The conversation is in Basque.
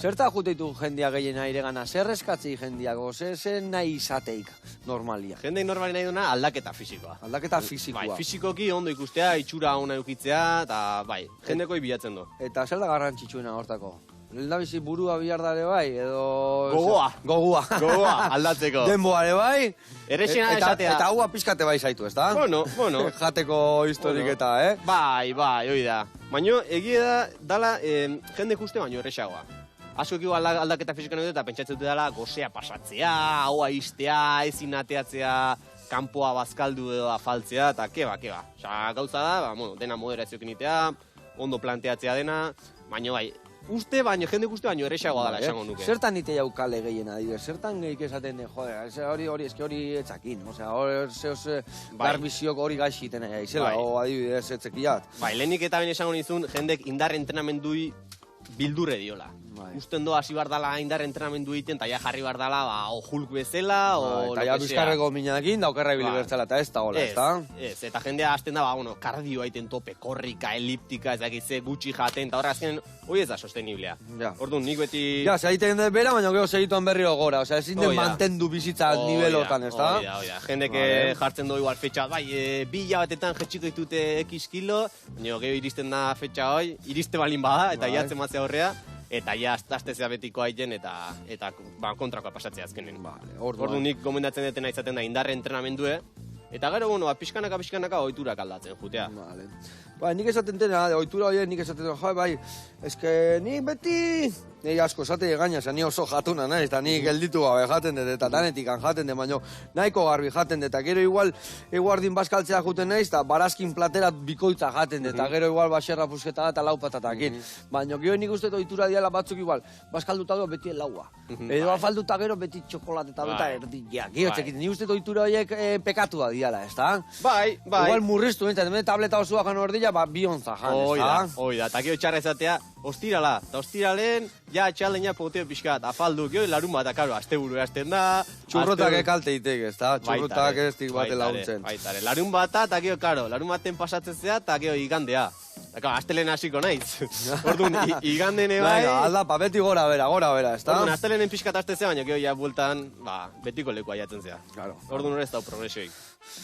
Zerta juteitu jendia gehien airegana, zer eskatzi jendiago, zer nahi izateik normalia? Jendeik normali nahi duna aldaketa fisikoa. Aldaketa fisikoa. Bai, fisikoki ondo ikustea, itxura ona eukitzea, eta bai, jendeko bilatzen du. Eta zer da garrantzitsuena hortako? Lehendabizi burua bihar dare bai, edo... Gogoa. Gogoa, aldatzeko. Denboare bai. Errexena esatea. Eta hua pizkate bai zaitu, ez da? Bueno. Jateko historiketa, Bai, hoi da. Baina egia dala jende juste baino errexagoa. Asko igual aldaketa fisikoa nahi dut eta pentsatzen dut dela gozea pasatzea, haua iztea, ezin ateatzea, kanpoa bazkaldu edo afaltzea, eta keba. Osa, gauza da, dena moderazioekin itea, ondo planteatzea dena, baina bai, jende uste baino errexagoa dela esango nuke. Zertan ite jau kale gehien adibidez, zertan gehik esaten den, hori etzakin, garbiziok hori gaixiten izela, o adibidez etzekiat. Bai, lehenik eta ben esango nizun, jendek indar entrenamendui bildurre diola. Usten doa hasi bar dala indar entrenamendu egiten, eta ja jarri bar dala, o Hulk bezala, o... Eta ja bizkarreko minakin, da okerra ibili bertzela, eta ez da hola, ez da? Ez, eta jendea hasten da, kardio aiten tope, korrika, eliptika, ez dakize, gutxi jaten, eta horre azken, hoi ez da sosteniblea. Orduan, nik beti... Ja, zaiten den bera, baina gero segituan berriro gora, osea, ezin den mantendu bizitza nivelotan, ez da? Oida, jendek jartzen du igual fetxa, bai, 2 hilabetetan jetxiko ditute X kilo, baina gero iristen da fetxa hoi, iriste balin bada, eta jatzen matzea horrea, eta ja astezea betiko haiten eta kontrakoa pasatzea azkenen. Orduan nik gomendatzen dutena izaten da indarre entrenamendue, eta gero, pixkanaka ohiturak aldatzen jutea. Nik esaten dena, ohitura horiek nik esaten dena, bai, eske nik beti... Nei asko esate gaina, ni oso jatuna naiz, eta nik gelditu gabe jaten dut, eta danetikan jaten dut, baina nahiko garbi jaten dut, eta gero igual eguardin bazkaltzea juten naiz, eta barazkin platerat bikoitza jaten dut, eta gero igual baserra pusketa eta lau patatakin. Baina gero nik uste ohitura diala batzuk igual, bazkalduta gero beti laua. Edo afalduta gero beti txokolateta eta erdiak. Gero txekit, nik uste ohitura horiek pekatua diala, ez da? Bai. Igual murriztu, eta tableta osoa jan ordila, bionza jan, ez da? Oida, eta gero txarra ezatea, ostirala, eta ostiralen, ja, txaldeina poteo pixkat, afaldu, gero larun bat, akaro, asteburu hasten da. Txurrotak ekalte itek, ez da? Txurrotak ez dik bate laguntzen. Baitare, larun bata, eta gero, karo, larun baten pasatzen zea, eta gero igandea. Eta astelen hasiko naiz. Orduan, igandene bai... Aldapa, beti gora bera, ez da? Orduan, astelenen pixkat hasten zea, baina gero ja bueltan, betiko lekua jatzen zea. Orduan, ez da progresioik.